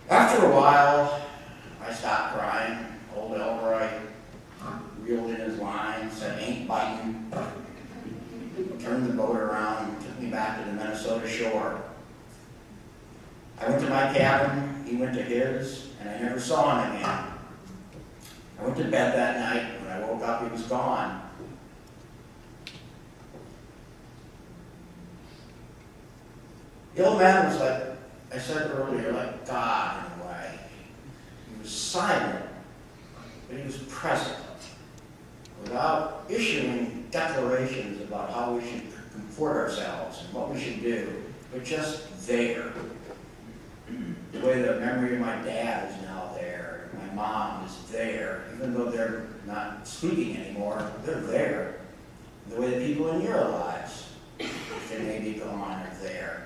After a while, I stopped crying. Old Elroy reeled in his line, said, "Ain't biting," turned the boat around and took me back to the Minnesota shore. I went to my cabin, he went to his, and I never saw him again. I went to bed that night. When I woke up, he was gone. The old man was like, I said earlier, like God in a way. He was silent, but he was present, without issuing declarations about how we should comport ourselves and what we should do, but just there. The way the memory of my dad is now there, my mom is there, even though they're not speaking anymore, they're there. The way the people in your lives, if they may be gone, are there.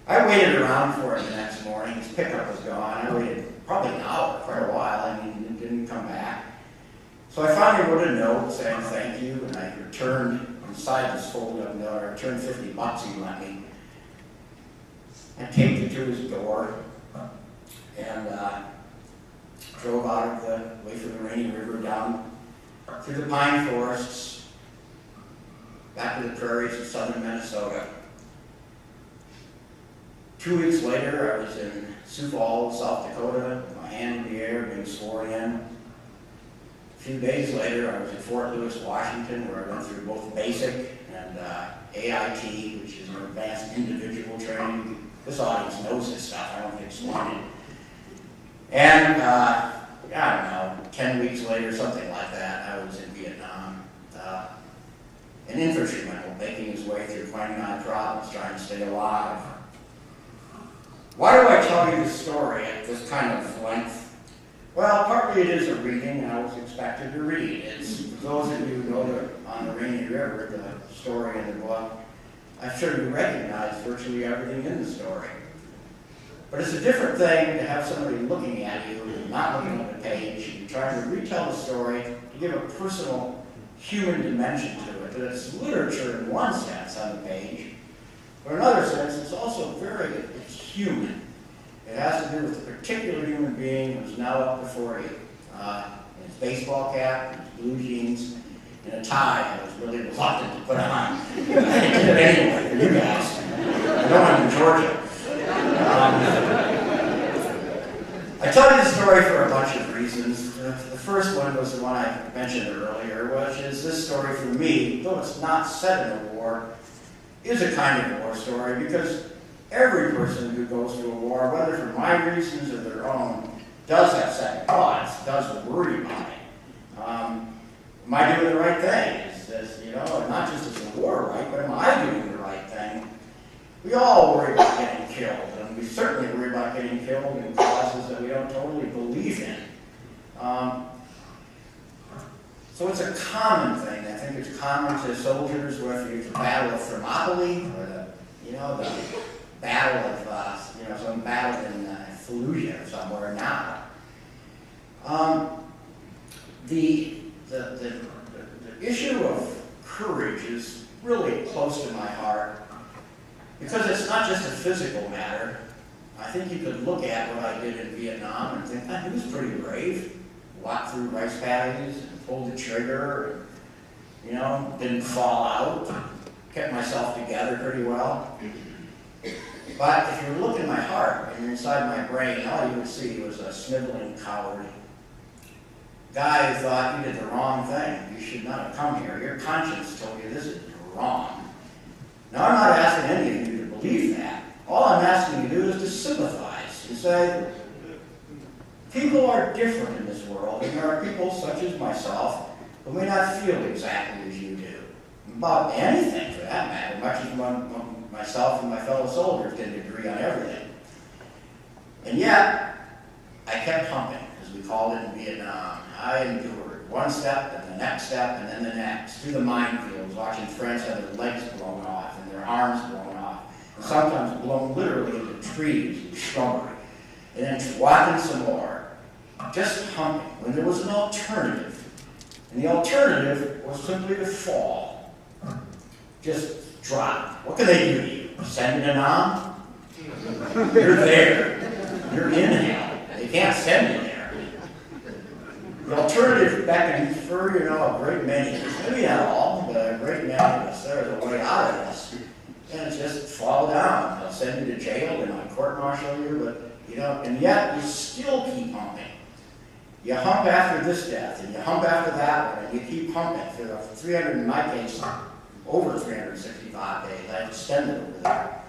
I waited around for him the next morning. His pickup was gone. I waited probably an hour, quite a while. I mean, it didn't come back. So I finally wrote a note saying thank you, and I returned, inside this folded up note, I returned $50 he lent me. I taped it to his door, and drove out of the way from the rainy river down through the pine forests, back to the prairies of southern Minnesota. 2 weeks later, I was in Sioux Falls, South Dakota, with my hand in the air, being sworn in. A few days later, I was in Fort Lewis, Washington, where I went through both basic and AIT, which is an advanced individual training. This audience knows this stuff. I don't think it's funny. And I don't know, 10 weeks later, something like that, I was in Vietnam. An infantryman making his way through 29 problems, trying to stay alive. Why do I tell you this story at this kind of length? Well, partly it is a reading, and I was expected to read. It's, for those of you who know on the Rainy River, the story in the book, I'm sure you recognize virtually everything in the story. But it's a different thing to have somebody looking at you, not looking at the page, and trying to retell the story, to give a personal human dimension to it. That it's literature in one sense on the page, but in another sense, it's also it's human. It has to do with a particular human being who's now up before you. In his baseball cap, in his blue jeans, and a tie I was really reluctant to put on. I did it anyway for you guys. I know I'm in Georgia. I tell you the story for a bunch of reasons. The first one was the one I mentioned earlier, which is this story for me, though it's not set in a war, is a kind of war story, because every person who goes to a war, whether for my reasons or their own, does have second thoughts, does worry about it. Am I doing the right thing? Not just is the war right, but am I doing the right thing? We all worry about getting killed, and we certainly worry about getting killed in causes that we don't totally believe in. So it's a common thing. I think it's common to soldiers, whether it's the Battle of Thermopylae or the battle of, some battle in Fallujah or somewhere now. The issue of courage is really close to my heart, because it's not just a physical matter. I think you could look at what I did in Vietnam and think, he was pretty brave. Walked through rice paddies and pulled the trigger, and, didn't fall out. Kept myself together pretty well. But if you look in my heart and inside my brain, all you would see was a sniveling coward. Guy who thought you did the wrong thing. You should not have come here. Your conscience told you this is wrong. Now, I'm not asking any of you to believe that. All I'm asking you to do is to sympathize and say, people are different in this world, and there are people such as myself who may not feel exactly as you do. About anything, for that matter, much as myself and my fellow soldiers didn't agree on everything. And yet, I kept humping, as we called it in Vietnam. I endured one step, and the next step, and then the next, through the minefields, watching friends have their legs blown off and their arms blown off, and sometimes blown literally into trees and shrubbery, and then walking some more, just humping, when there was an alternative. And the alternative was simply to fall. Just drop. What can they do to you? Send an arm? You're there. You're in hell. They can't send you there. The alternative back in for, you know, a great many, maybe not all, but a great many of us, there's a way out of this. And it's just fall down. They'll send you to jail, they might court-martial you, but you know, and yet you still keep humping. You hump after this death, and you hump after that one, and you keep humping for 300, in my case, over 365 days. I extended over there.